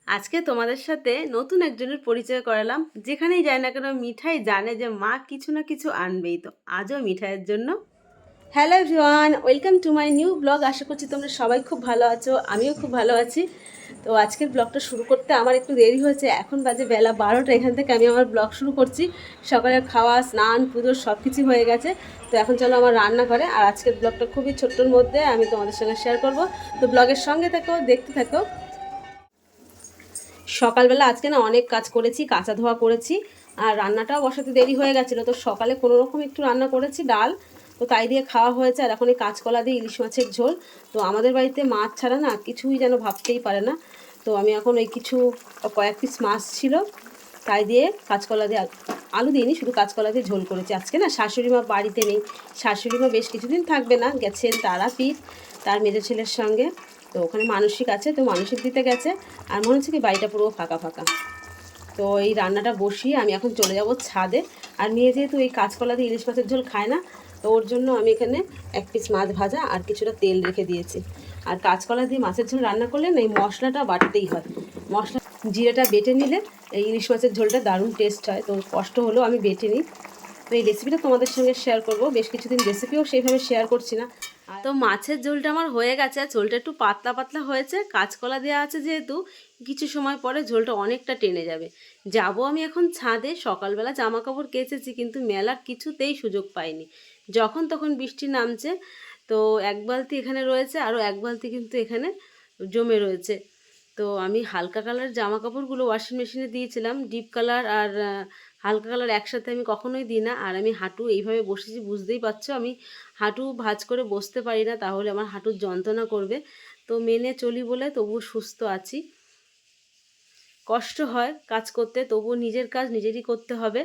আজকে তোমাদের সাথে নতুন একজনের পরিচয় করালাম। যেখানেই যায় না কেন মিঠাই জানে যে মা কিছু না কিছু আনবেই, তো আজও মিঠাইয়ের জন্য। Hello everyone, welcome to my new blog. আশা করছি তোমরা সবাই খুব ভালো আছো, আমিও খুব ভালো আছি। তো আজকের ব্লগটা শুরু করতে আমার একটু দেরি হয়েছে, এখন বাজে বেলা 12টা। এখান থেকে আমি আমার ব্লগ শুরু করছি। সকালের খাওয়া, স্নান, পুজো সব কিছু হয়ে গেছে। তো এখন চলো আমার রান্না করে। আর আজকের ব্লগটা খুবই ছোট্টর মধ্যে আমি তোমাদের সঙ্গে শেয়ার করব। তো ব্লগের সঙ্গে থাকো, দেখতে থাকো। সকালবেলা আজকে না অনেক কাজ করেছি, কাঁচা ধোয়া করেছি, আর রান্নাটাও বসাতে দেরি হয়ে গেছিলো। তো সকালে কোনো রকম একটু রান্না করেছি, ডাল, তো তাই দিয়ে খাওয়া হয়েছে। আর এখন এই কাঁচকলা দিয়ে ইলিশ মাছের ঝোল। তো আমাদের বাড়িতে মাছ ছাড়া না কিছুই যেন ভাবতেই পারে না। তো আমি এখন ওই কয়েক পিস মাছ ছিল, তাই দিয়ে কাঁচকলা দিয়ে, আলু দিইনি, শুধু কাঁচকলা দিয়ে ঝোল করেছি। আজকে না শাশুড়ি মা বাড়িতে নেই, শাশুড়ি মা বেশ কিছুদিন থাকবে না, গেছেন তারাপীঠ তার মেজো ছেলের সঙ্গে। তো ওখানে মানসিক আছে, তো মানসিক দিতে গেছে। আর মনে হচ্ছে কি বাড়িটা পুরো ফাঁকা ফাঁকা। তো এই রান্নাটা বসিয়ে আমি এখন চলে যাব ছাদে। আর মেয়ে যেহেতু এই কাঁচকলা দিয়ে ইলিশ মাছের ঝোল খায় না, তো ওর জন্য আমি এখানে এক পিস মাছ ভাজা আর কিছুটা তেল রেখে দিয়েছি। আর কাঁচকলা দিয়ে মাছের ঝোল রান্না করলে না এই মশলাটা বাটতেই হয়। মশলা জিরেটা বেটে নিলে এই ইলিশ মাছের ঝোলটা দারুণ টেস্ট হয়। তো কষ্ট হলেও আমি বেটে নিই। তো এই রেসিপিটা তোমাদের সঙ্গে শেয়ার করব। বেশ কিছুদিন রেসিপিও সেইভাবে শেয়ার করছি না। তো মাছের ঝোলটা আমার হয়ে গেছে, ঝোলটা একটু পাতলা পাতলা হয়েছে, কাঁচকলা দেওয়া আছে যেহেতু কিছু সময় পরে ঝোলটা অনেকটা টেনে যাবে। যাব আমি এখন ছাদে। সকালবেলা জামা কাপড় কেচেছি, কিন্তু মেলার কিছুতেই সুযোগ পাইনি। যখন তখন বৃষ্টি নামছে। তো এক বালতি এখানে রয়েছে, আরও এক বালতি কিন্তু এখানে জমে রয়েছে। তো আমি হালকা কালার জামা কাপড়গুলো ওয়াশিং মেশিনে দিয়েছিলাম। ডিপ কালার আর হালকা কালার একসাথে আমি কখনোই দিই না। আর আমি হাঁটু এইভাবে বসেছি, বুঝতেই পারছো আমি হাঁটু ভাঁজ করে বসতে পারি না, তাহলে আমার হাঁটুর যন্ত্রণা করবে। তো মেনে চলি বলে তবু সুস্থ আছি। কষ্ট হয় কাজ করতে, তবুও নিজের কাজ নিজেরই করতে হবে।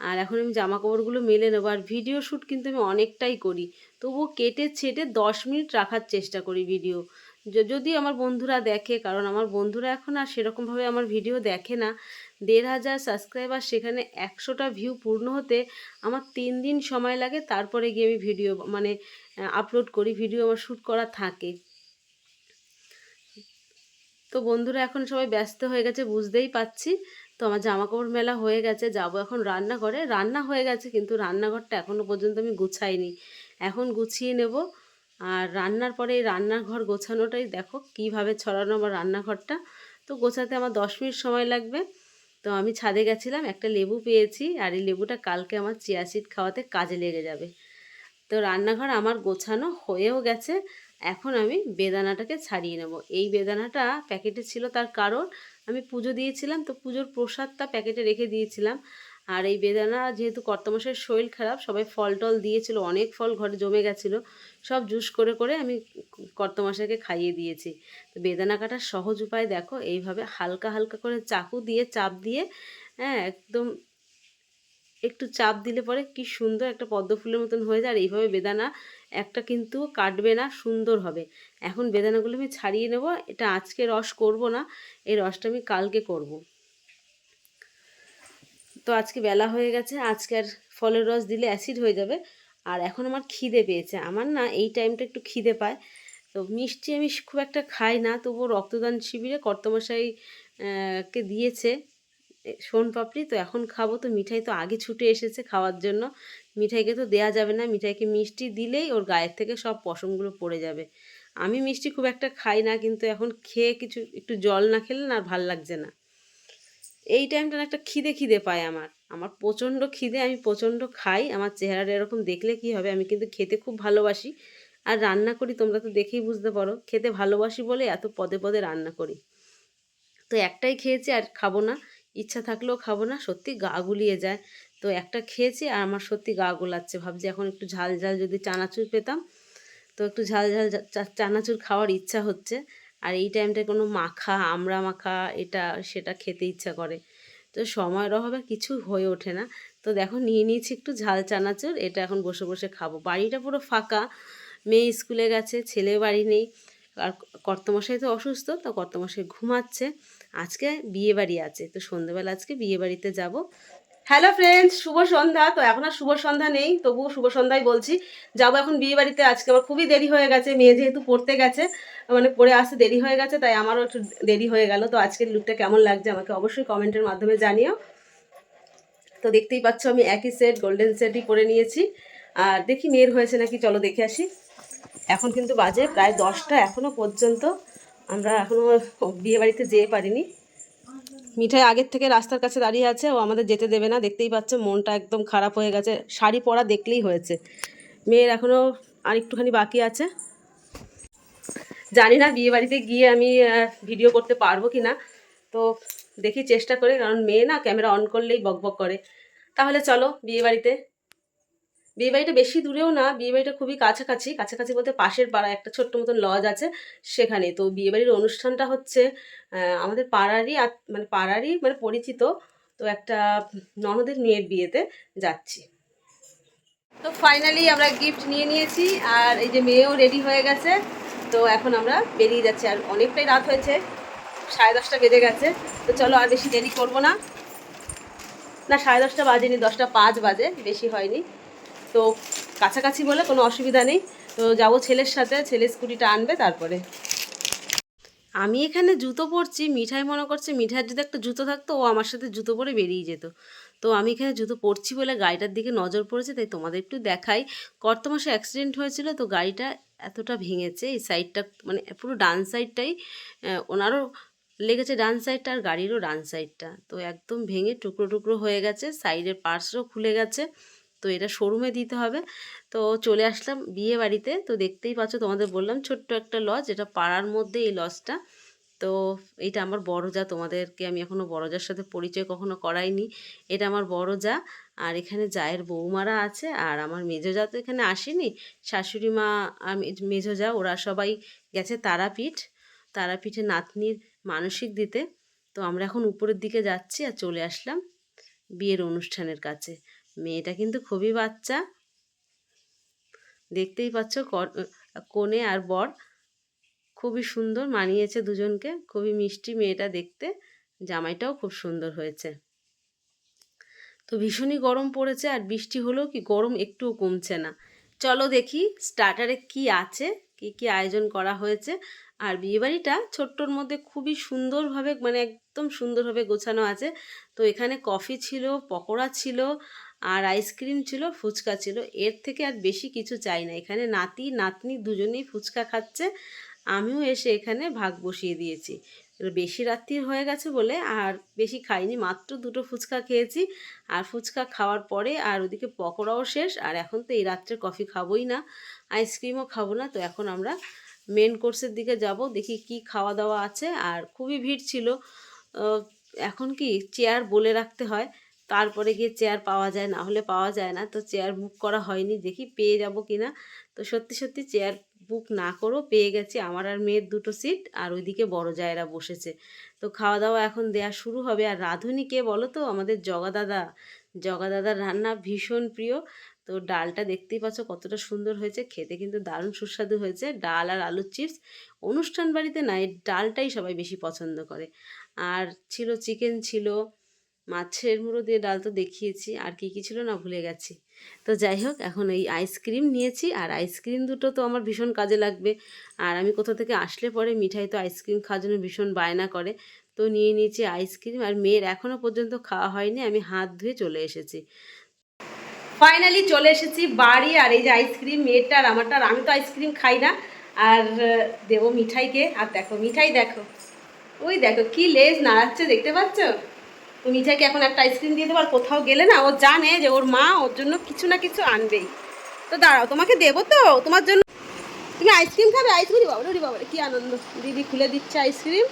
আর এখন আমি জামা কাপড়গুলো মেলে নেবো। আর ভিডিও শ্যুট কিন্তু আমি অনেকটাই করি, তবুও কেটে ছেটে 10 মিনিট রাখার চেষ্টা করি ভিডিও। যদি আমার বন্ধুরা দেখে, কারণ আমার বন্ধুরা এখন আর সেরকমভাবে আমার ভিডিও দেখে না। 1,500 সাবস্ক্রাইবার, সেখানে 100টা ভিউ পূর্ণ হতে আমার 3 দিন সময় লাগে। তারপরে গিয়ে আমি ভিডিও আপলোড করি, ভিডিও আমার শ্যুট করা থাকে। তো বন্ধুরা এখন সবাই ব্যস্ত হয়ে গেছে, বুঝতেই পাচ্ছি। তো আমার জামা কাপড় মেলা হয়ে গেছে, যাব এখন রান্নাঘরে। রান্না হয়ে গেছে, কিন্তু রান্নাঘরটা এখনও পর্যন্ত আমি গুছাইনি, এখন গুছিয়ে নেব। আর রান্নার পরে এই রান্নাঘর গোছানোটাই দেখো কীভাবে ছড়ানো আমার রান্নাঘরটা। তো গোছাতে আমার 10 মিনিট সময় লাগবে। তো আমি ছাদে গেছিলাম, একটা লেবু পেয়েছি, আর এই লেবুটা কালকে আমার চিয়া সিড খাওয়াতে কাজে লেগে যাবে। তো রান্নাঘর আমার গোছানো হয়েও গেছে। এখন আমি বেদানাটাকে ছাড়িয়ে নেব। এই বেদানাটা প্যাকেটে ছিল, তার কারণ আমি পুজো দিয়েছিলাম, তো পুজোর প্রসাদটা প্যাকেটে রেখে দিয়েছিলাম। আর এই বেদানা যেহেতু কর্তামশাইয়ের শরীর খারাপ, সবাই ফল টল দিয়েছিল, অনেক ফল ঘরে জমে গেছিলো, সব জুস করে করে আমি কর্তামশাইকে খাইয়ে দিয়েছি। তো বেদানা কাটার সহজ উপায় দেখো, এইভাবে হালকা হালকা করে চাকু দিয়ে চাপ দিয়ে, হ্যাঁ, একদম একটু চাপ দিলে পরে কি সুন্দর একটা পদ্ম ফুলের মতন হয়ে যায়। আর এইভাবে বেদানা একটা কিন্তু কাটবে না, সুন্দর হবে। এখন বেদানাগুলো আমি ছাড়িয়ে নেব। এটা আজকে রস করব না, এই রসটা আমি কালকে করব। তো আজকে বেলা হয়ে গেছে, আজকে আর ফলের রস দিলে অ্যাসিড হয়ে যাবে। আর এখন আমার খিদে পেয়েছে, আমার না এই টাইমটা একটু খিদে পায়। তো মিষ্টি আমি খুব একটা খাই না, তবুও রক্তদান শিবিরে কর্তামশাই কে দিয়েছে সোনপাপড়ি, তো এখন খাবো। তো মিঠাই তো আগে ছুটে এসেছে খাওয়ার জন্য। মিঠাইকে তো দেয়া যাবে না, মিঠাইকে মিষ্টি দিলেই ওর গায়ের থেকে সব পশমগুলো পড়ে যাবে। আমি মিষ্টি খুব একটা খাই না, কিন্তু এখন খেয়ে কিছু একটু জল না খেলে না আর ভাল লাগছে না। এই টাইমটা একটা খিদে খিদে পায় আমার, আমার প্রচণ্ড খিদে, আমি প্রচণ্ড খাই। আমার চেহারাটা এরকম দেখলে কি হবে, আমি কিন্তু খেতে খুব ভালোবাসি। আর রান্না করি, তোমরা তো দেখেই বুঝতে পারো, খেতে ভালোবাসি বলে এত পদে পদে রান্না করি। তো একটাই খেয়েছি, আর খাবো না। ইচ্ছা থাকলেও খাবো না, সত্যি গা গুলিয়ে যায়। তো একটা খেয়েছি আর আমার সত্যি গা গোলাচ্ছে, ভাবছি এখন একটু ঝাল ঝাল যদি চানাচুর পেতাম। তো একটু ঝাল ঝাল চানাচুর খাওয়ার ইচ্ছা হচ্ছে। আর এই টাইমটায় কোনো মাখা, আমড়া মাখা, এটা সেটা খেতে ইচ্ছা করে। তো সময়ের অভাবে কিছু হয়ে ওঠে না। তো দেখো নিয়ে নিয়েছি একটু ঝাল চানাচুর, এটা এখন বসে বসে খাবো। বাড়িটা পুরো ফাঁকা, মেয়ে স্কুলে গেছে, ছেলে বাড়ি নেই। আর কর্তামশাই তো অসুস্থ, তো কর্তামশাই ঘুমাচ্ছে। আজকে বিয়ে বাড়ি আছে, তো সন্ধ্যেবেলা আজকে বিয়ে বাড়িতে যাব। হ্যালো ফ্রেন্ডস, শুভ সন্ধ্যা। তো এখন আর শুভ সন্ধ্যা নেই, তবুও শুভ সন্ধ্যায় বলছি। যাবো এখন বিয়ে বাড়িতে। আজকে আমার খুবই দেরি হয়ে গেছে, মেয়ে যেহেতু পড়তে গেছে, মানে পড়ে আসতে দেরি হয়ে গেছে, তাই আমারও একটু দেরি হয়ে গেল। তো আজকের লুকটা কেমন লাগছে আমাকে অবশ্যই কমেন্টের মাধ্যমে জানিও। তো দেখতেই পাচ্ছ আমি একই সেট, গোল্ডেন সেটই পরে নিয়েছি। আর দেখি মেয়ের হয়েছে নাকি, চলো দেখে আসি। এখন কিন্তু বাজে প্রায় 10টা, এখনো পর্যন্ত আমরা এখনো বিয়ে বাড়িতে যেতে পারিনি। মিঠাই আগের থেকে রাস্তার কাছে দাঁড়িয়ে আছে, ও আমাদের যেতে দেবে না। দেখতেই পাচ্ছ মনটা একদম খারাপ হয়ে গেছে, শাড়ি পরা দেখলেই হয়েছে। মেয়ের এখনও আর একটুখানি বাকি আছে। জানি না বিয়ে বাড়িতে গিয়ে আমি ভিডিও করতে পারবো কি না, তো দেখি চেষ্টা করে, কারণ মেয়ে না ক্যামেরা অন করলেই বকবক করে। তাহলে চলো বিয়ে বাড়িতে। বিয়ে বাড়িটা বেশি দূরেও না, বিয়ে বাড়িটা খুবই কাছাকাছি। কাছাকাছি বলতে পাশের পাড়া একটা ছোট্ট মতন লজ আছে সেখানে। তো বিয়ে বাড়ির অনুষ্ঠানটা হচ্ছে আমাদের পাড়ারই, মানে পাড়ারই মানে পরিচিত। তো একটা ননদের মেয়ের বিয়েতে যাচ্ছি। তো ফাইনালি আমরা গিফট নিয়ে নিয়েছি, আর এই যে মেয়েও রেডি হয়ে গেছে। তো এখন আমরা বেরিয়ে যাচ্ছি, আর অনেকটাই রাত হয়েছে, 10:30 বেজে গেছে। তো চলো আর বেশি দেরি করবো না। না, 10:30 বাজেনি, 10:05 বাজে, বেশি হয়নি। তো কাছাকাছি বলে কোনো অসুবিধা নেই। তো যাবো ছেলের সাথে, ছেলে স্কুটিটা আনবে তারপরে। আমি এখানে জুতো পরছি, মিঠাই মনে করছে মিঠাইয়ের যদি একটা জুতো থাকতো ও আমার সাথে জুতো পরে বেরিয়ে যেত। তো আমি এখানে জুতো পরছি বলে গাড়িটার দিকে নজর পড়েছে, তাই তোমাদের একটু দেখাই। কর্তমাসে অ্যাক্সিডেন্ট হয়েছিল, তো গাড়িটা এতটা ভেঙেছে, এই সাইডটা মানে পুরো ডান সাইডটাই ওনারও লেগেছে, ডান সাইডটা আর গাড়িরও ডান সাইডটা তো একদম ভেঙে টুকরো টুকরো হয়ে গেছে, সাইডের পার্টসও খুলে গেছে। তো এটা শোরুমে দিতে হবে। তো চলে আসলাম বিয়ে বাড়িতে। তো দেখতেই পাচ্ছ, তোমাদের বললাম ছোট্ট একটা লজ, এটা পাড়ার মধ্যে এই লজটা। তো এইটা আমার বড় যা, তোমাদেরকে আমি এখনও বড় যার সাথে পরিচয় কখনো করাইনি। এটা আমার বড় যা, আর এখানে জায়ের বৌমারা আছে, আর আমার মেজো যা তো এখানে আসেনি। শাশুড়ি মা আর মেজো যা ওরা সবাই গেছে তারাপীঠ, তারাপীঠে নাতনির মানসিক দিতে। তো আমরা এখন উপরের দিকে যাচ্ছি, আর চলে আসলাম বিয়ের অনুষ্ঠানের কাছে। মেয়েটা কিন্তু খুবই বাচ্চা, দেখতেই পাচ্ছ। কনে আর বর খুবই সুন্দর মানিয়েছে দুজনকে, খুবই মিষ্টি মেয়েটা দেখতে, জামাইটাও খুব সুন্দর হয়েছে। তো ভীষণই গরম পড়েছে, আর বৃষ্টি হলেও কি গরম একটুও কমছে না। চলো দেখি স্টার্টারে কি আছে, কি কি আয়োজন করা হয়েছে। আর বিয়েবাড়িটা ছোট্টর মধ্যে খুবই সুন্দরভাবে, মানে একদম সুন্দরভাবে গোছানো আছে। তো এখানে কফি ছিল, পকোড়া ছিল, আর আইসক্রিম ছিল, ফুচকা ছিল। এর থেকে আর বেশি কিছু চাই না। এখানে নাতি নাতনি দুজনেই ফুচকা খাচ্ছে, আমিও এসে এখানে ভাগ বসিয়ে দিয়েছি। বেশি রাত্রির হয়ে গেছে বলে আর বেশি খাইনি, মাত্র 2টো ফুচকা খেয়েছি। আর ফুচকা খাওয়ার পরে আর ওদিকে পকোড়াও শেষ, আর এখন তো এই রাত্রে কফি খাবোই না, আইসক্রিমও খাবো না। তো এখন আমরা মেন কোর্সের দিকে যাব, দেখি কি খাওয়া দাওয়া আছে। আর খুবই ভিড় ছিল। এখন কি চেয়ার বলে রাখতে হয়, তারপরে গিয়ে চেয়ার পাওয়া যায়, না হলে পাওয়া যায় না। তো চেয়ার বুক করা হয়নি, দেখি পেয়ে যাব কি না। তো সত্যি সত্যি চেয়ার বুক না করেও পেয়ে গেছি, আমার আর মেয়ের 2টো সিট, আর ওইদিকে বড় জায়েরা বসেছে। তো খাওয়া দাওয়া এখন দেয়া শুরু হবে। আর রাঁধুনি কে বলো তো, আমাদের জগা দাদা। জগা দাদার রান্না ভীষণ প্রিয়। তো ডালটা দেখতেই পাচ্ছ কতটা সুন্দর হয়েছে, খেতে কিন্তু দারুণ সুস্বাদু হয়েছে। ডাল আর আলুর চিপস, অনুষ্ঠান বাড়িতে না এই ডালটাই সবাই বেশি পছন্দ করে। আর ছিল চিকেন, ছিল মাছের মুড়ো দিয়ে ডাল, তো দেখিয়েছি। আর কি কি ছিল না ভুলে গেছি। তো যাই হোক, এখন এই আইসক্রিম নিয়েছি, আর আইসক্রিম দুটো তো আমার ভীষণ কাজে লাগবে। আর আমি কোথা থেকে আসলে পরে মিঠাই তো আইসক্রিম খাওয়ার জন্য ভীষণ বায়না করে। তো নিয়ে নিয়েছি আইসক্রিম, আর মেয়ের এখনও পর্যন্ত খাওয়া হয়নি, আমি হাত ধুয়ে চলে এসেছি। ফাইনালি চলে এসেছি বাড়ি, আর এই যে আইসক্রিম মেয়েরটা আর আমারটা। আর আমি তো আইসক্রিম খাই না, আর দেবো মিঠাইকে। আর দেখো মিঠাই, দেখো ওই দেখো কি লেজ নাড়াচ্ছে, দেখতে পাচ্ছ? তো মিঠাইকে এখন একটা আইসক্রিম দিয়ে দেবো। আর কোথাও গেলে না ও জানে যে ওর মা ওর জন্য কিছু না কিছু আনবেই। তো দাঁড়াও, তোমাকে দেবো তো তোমার জন্য। তুমি আইসক্রিম খাবে? আইসক্রিম, বাবা বাবা কি আনন্দ! দিদি খুলে দিচ্ছে আইসক্রিম,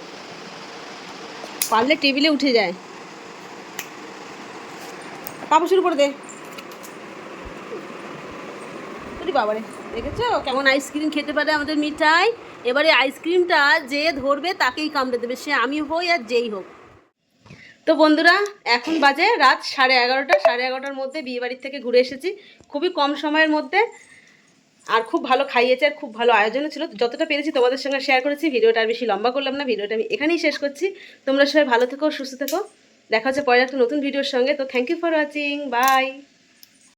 পারলে টেবিলে উঠে যায়। পাপা শুরু করে দে। বাবারে, দেখেছো কেমন আইসক্রিম খেতে পারে আমাদের মিঠাই? এবারে আইসক্রিমটা যে ধরবে তাকেই কামড়ে দেবে, সে আমি হই আর যেই হোক। তো বন্ধুরা, এখন বাজে রাত 11:30। 11:30টার মধ্যে বিয়েবাড়ির থেকে ঘুরে এসেছি, খুবই কম সময়ের মধ্যে। আর খুব ভালো খাইয়েছে, আর খুব ভালো আয়োজনও ছিল। যতটা পেরেছি তোমাদের সঙ্গে শেয়ার করেছি। ভিডিওটা আর বেশি লম্বা করলাম না, ভিডিওটা আমি এখানেই শেষ করছি। তোমরা সবাই ভালো থেকো, সুস্থ থেকো, দেখা হচ্ছে পরে একটা নতুন ভিডিওর সঙ্গে। তো thank you for watching, by.